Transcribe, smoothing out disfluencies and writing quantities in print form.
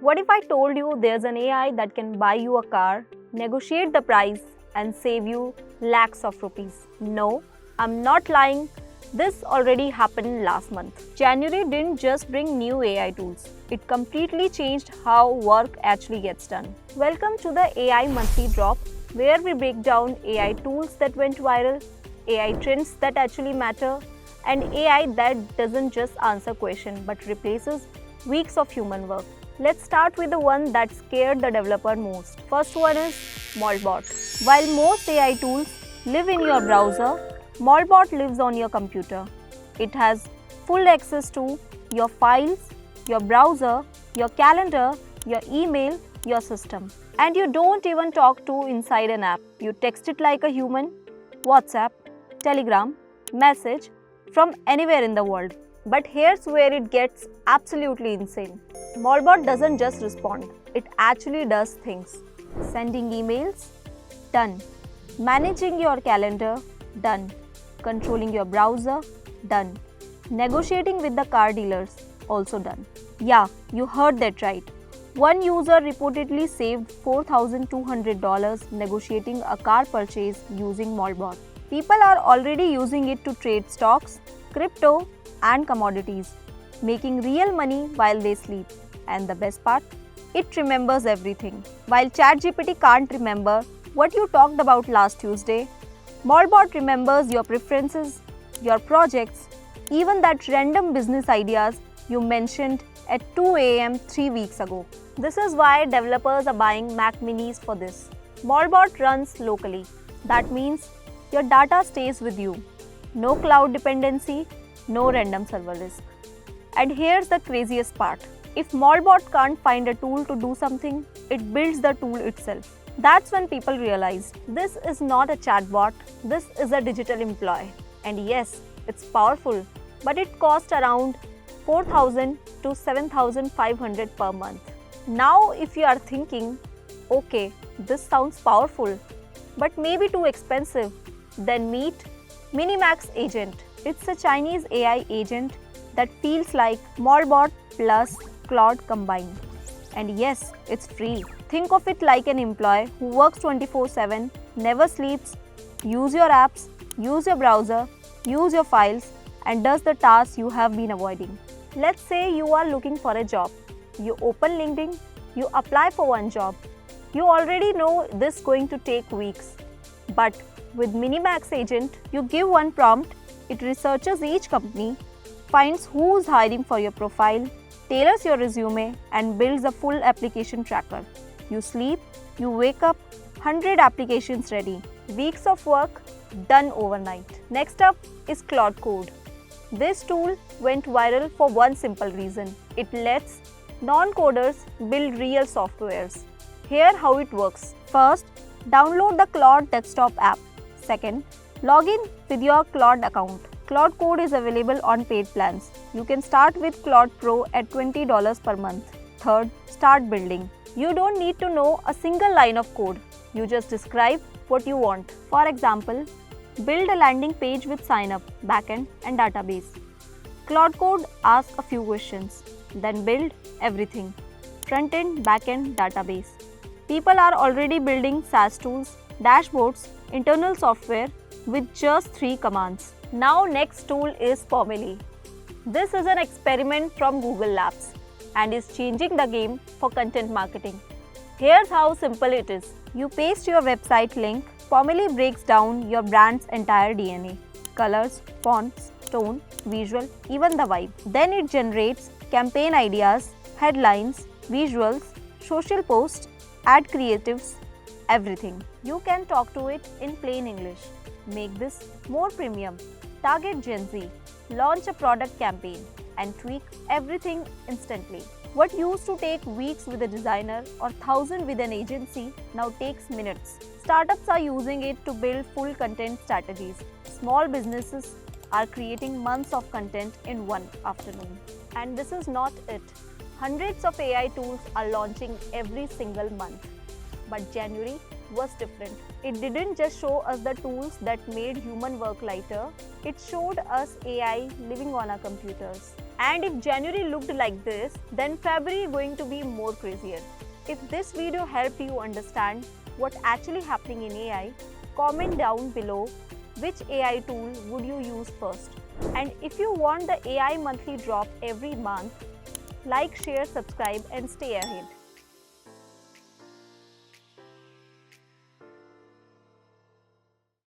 What if I told you there's an AI that can buy you a car, negotiate the price, and save you lakhs of rupees? No, I'm not lying. This already happened last month. January didn't just bring new AI tools. It completely changed how work actually gets done. Welcome to the AI Monthly Drop, where we break down AI tools that went viral, AI trends that actually matter, and AI that doesn't just answer questions but replaces weeks of human work. Let's start with the one that scared the developer most. First one is Moltbot. While most AI tools live in your browser, Moltbot lives on your computer. It has full access to your files, your browser, your calendar, your email, your system. And you don't even talk to inside an app. You text it like a human, WhatsApp, Telegram, message from anywhere in the world. But here's where it gets absolutely insane. Moltbot doesn't just respond, it actually does things. Sending emails? Done. Managing your calendar? Done. Controlling your browser? Done. Negotiating with the car dealers? Also done. Yeah, you heard that right. One user reportedly saved $4,200 negotiating a car purchase using Moltbot. People are already using it to trade stocks, crypto, and commodities, making real money while they sleep. And the best part? It remembers everything. While ChatGPT can't remember what you talked about last Tuesday, Moltbot remembers your preferences, your projects, even that random business ideas you mentioned at 2 a.m. 3 weeks ago. This is why developers are buying Mac Minis for this. Moltbot runs locally. That means your data stays with you. No cloud dependency, no random server risk. And here's the craziest part. If Moltbot can't find a tool to do something, it builds the tool itself. That's when people realize this is not a chatbot, this is a digital employee. And yes, it's powerful, but it costs around $4,000 to $7,500 per month. Now, if you are thinking, okay, this sounds powerful, but maybe too expensive, then meet Minimax Agent. It's a Chinese AI agent that feels like Moltbot plus Claude combined. And yes, it's free. Think of it like an employee who works 24/7, never sleeps, use your apps, use your browser, use your files, and does the tasks you have been avoiding. Let's say you are looking for a job. You open LinkedIn, you apply for one job. You already know this is going to take weeks. But with Minimax Agent, you give one prompt, it researches each company, finds who's hiring for your profile, tailors your resume, and builds a full application tracker. You sleep, you wake up, 100 applications ready. Weeks of work done overnight. Next up is Claude Code. This tool went viral for one simple reason. It lets non-coders build real softwares. Here how it works. First, download the Claude desktop app. Second, log in with your Claude account. Claude Code is available on paid plans. You can start with Claude Pro at $20 per month. Third, start building. You don't need to know a single line of code. You just describe what you want. For example, build a landing page with sign up, backend, and database. Claude Code asks a few questions, then build everything. Front-end, backend, database. People are already building SaaS tools, dashboards, internal software with just 3 commands. Now next tool is Pomeli. This is an experiment from Google Labs and is changing the game for content marketing. Here's how simple it is. You paste your website link. Pomeli breaks down your brand's entire DNA. Colors, fonts, tone, visual, even the vibe. Then it generates campaign ideas, headlines, visuals, social posts, ad creatives, everything. You can talk to it in plain English. Make this more premium. Target Gen Z. Launch a product campaign and tweak everything instantly. What used to take weeks with a designer or thousands with an agency now takes minutes. Startups are using it to build full content strategies. Small businesses are creating months of content in one afternoon. And this is not it. Hundreds of AI tools are launching every single month. But January was different. It didn't just show us the tools that made human work lighter, it showed us AI living on our computers. And if January looked like this, then February going to be more crazier. If this video helped you understand what's actually happening in AI, comment down below which AI tool would you use first. And if you want the AI monthly drop every month, like, share, subscribe and stay ahead.